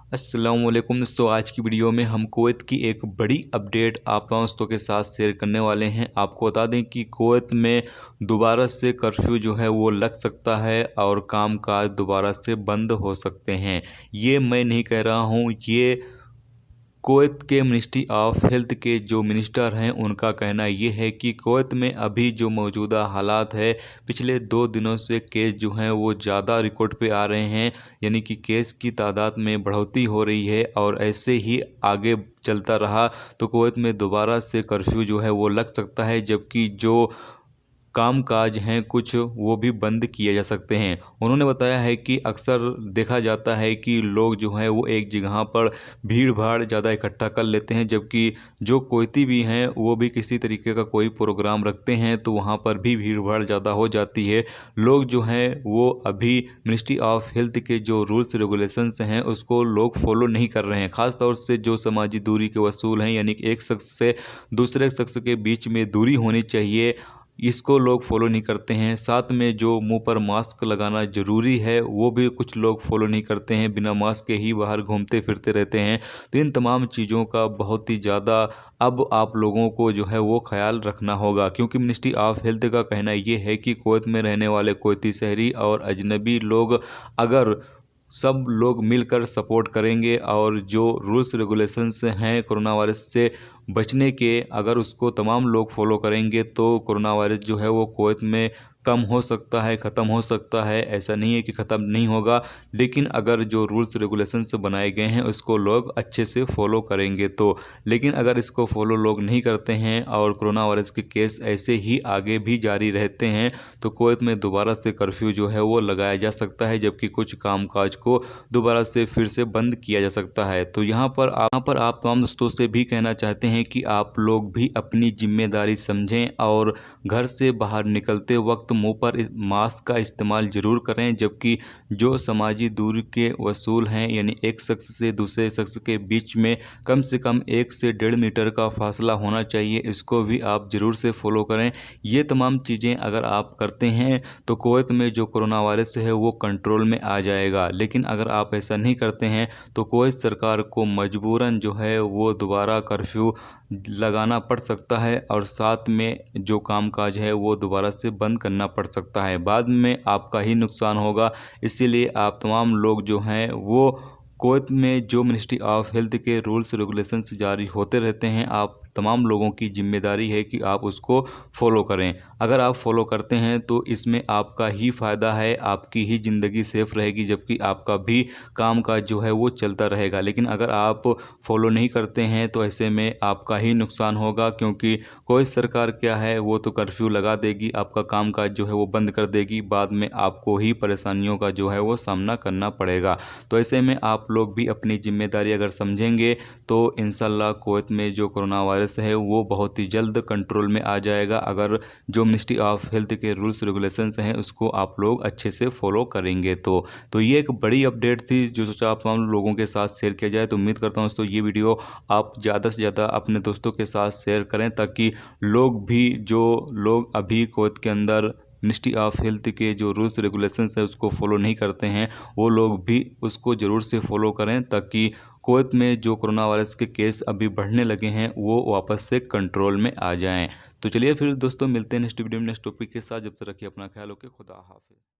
अस्सलामुअलैकुम दोस्तों, आज की वीडियो में हम कुवैत की एक बड़ी अपडेट आप दोस्तों के साथ शेयर करने वाले हैं। आपको बता दें कि कुवैत में दोबारा से कर्फ्यू जो है वो लग सकता है और कामकाज दोबारा से बंद हो सकते हैं। ये मैं नहीं कह रहा हूँ, ये कुवैत के मिनिस्ट्री ऑफ हेल्थ के जो मिनिस्टर हैं उनका कहना ये है कि कुवैत में अभी जो मौजूदा हालात है, पिछले 2 दिनों से केस जो हैं वो ज़्यादा रिकॉर्ड पे आ रहे हैं, यानी कि केस की तादाद में बढ़ोतरी हो रही है और ऐसे ही आगे चलता रहा तो कुवैत में दोबारा से कर्फ्यू जो है वो लग सकता है, जबकि जो कामकाज हैं कुछ वो भी बंद किए जा सकते हैं। उन्होंने बताया है कि अक्सर देखा जाता है कि लोग जो हैं वो एक जगह पर भीड़-भाड़ ज़्यादा इकट्ठा कर लेते हैं, जबकि जो कुवैती भी हैं वो भी किसी तरीके का कोई प्रोग्राम रखते हैं तो वहाँ पर भी भीड़-भाड़ ज़्यादा हो जाती है। लोग जो हैं वो अभी मिनिस्ट्री ऑफ हेल्थ के जो रूल्स रेगुलेशंस हैं उसको लोग फॉलो नहीं कर रहे हैं। ख़ास तौर से जो समाजी दूरी के उसूल हैं, यानी कि एक शख्स से दूसरे शख्स के बीच में दूरी होनी चाहिए, इसको लोग फॉलो नहीं करते हैं। साथ में जो मुंह पर मास्क लगाना ज़रूरी है वो भी कुछ लोग फॉलो नहीं करते हैं, बिना मास्क के ही बाहर घूमते फिरते रहते हैं। तो इन तमाम चीज़ों का बहुत ही ज़्यादा अब आप लोगों को जो है वो ख्याल रखना होगा, क्योंकि मिनिस्ट्री ऑफ हेल्थ का कहना ये है कि कुवैत में रहने वाले कुवैती शहरी और अजनबी लोग अगर सब लोग मिलकर सपोर्ट करेंगे और जो रूल्स रेगुलेशंस हैं कोरोना वायरस से बचने के, अगर उसको तमाम लोग फॉलो करेंगे तो कोरोना वायरस जो है वो कुवैत में कम हो सकता है, ख़त्म हो सकता है। ऐसा नहीं है कि ख़त्म नहीं होगा, लेकिन अगर जो रूल्स रेगुलेशंस बनाए गए हैं उसको लोग अच्छे से फॉलो करेंगे तो। लेकिन अगर इसको फॉलो लोग नहीं करते हैं और कोरोना वायरस के केस ऐसे ही आगे भी जारी रहते हैं तो कुवैत में दोबारा से कर्फ्यू जो है वो लगाया जा सकता है, जबकि कुछ कामकाज को दोबारा से फिर से बंद किया जा सकता है। तो यहाँ पर आप तमाम दोस्तों से भी कहना चाहते हैं कि आप लोग भी अपनी जिम्मेदारी समझें और घर से बाहर निकलते वक्त मुंह पर मास्क का इस्तेमाल ज़रूर करें, जबकि जो समाजी दूरी के उसूल हैं, यानी एक शख्स से दूसरे शख्स के बीच में कम से कम 1 से 1.5 मीटर का फासला होना चाहिए, इसको भी आप ज़रूर से फॉलो करें। ये तमाम चीज़ें अगर आप करते हैं तो कुवैत में जो कोरोना वायरस है वो कंट्रोल में आ जाएगा। लेकिन अगर आप ऐसा नहीं करते हैं तो कुवैत सरकार को मजबूरन जो है वो दोबारा कर्फ्यू लगाना पड़ सकता है और साथ में जो कामकाज है वो दोबारा से बंद करना पड़ सकता है। बाद में आपका ही नुकसान होगा। इसीलिए आप तमाम लोग जो हैं वो कुवैत में जो मिनिस्ट्री ऑफ हेल्थ के रूल्स रेगुलेशंस जारी होते रहते हैं, आप तमाम लोगों की जिम्मेदारी है कि आप उसको फॉलो करें। अगर आप फॉलो करते हैं तो इसमें आपका ही फ़ायदा है, आपकी ही ज़िंदगी सेफ़ रहेगी, जबकि आपका भी कामकाज जो है वो चलता रहेगा। लेकिन अगर आप फॉलो नहीं करते हैं तो ऐसे में आपका ही नुकसान होगा, क्योंकि कोई सरकार क्या है वो तो कर्फ्यू लगा देगी, आपका कामकाज जो है वो बंद कर देगी, बाद में आपको ही परेशानियों का जो है वो सामना करना पड़ेगा। तो ऐसे में आप लोग भी अपनी जिम्मेदारी अगर समझेंगे तो इंशाल्लाह कुवैत में जो कोरोना वायरस है वो बहुत ही जल्द कंट्रोल में आ जाएगा, अगर जो मिनिस्ट्री ऑफ हेल्थ के रूल्स रेगुलेशंस हैं उसको आप लोग अच्छे से फॉलो करेंगे तो ये एक बड़ी अपडेट थी जो सोचा आप तमाम लोगों के साथ शेयर किया जाए। तो उम्मीद करता हूँ दोस्तों ये वीडियो आप ज़्यादा से ज़्यादा अपने दोस्तों के साथ शेयर करें, ताकि लोग भी, जो लोग अभी कुवैत के अंदर मिनिस्ट्री ऑफ हेल्थ के जो रूल्स रेगुलेशंस है उसको फॉलो नहीं करते हैं वो लोग भी उसको ज़रूर से फॉलो करें, ताकि कुवैत में जो कोरोना वायरस के केस अभी बढ़ने लगे हैं वो वापस से कंट्रोल में आ जाएं। तो चलिए फिर दोस्तों मिलते हैं नेक्स्ट वीडियो में नेक्स्ट टॉपिक के साथ। जब तक रखिए अपना ख्याल, ओके, खुदा हाफिज़।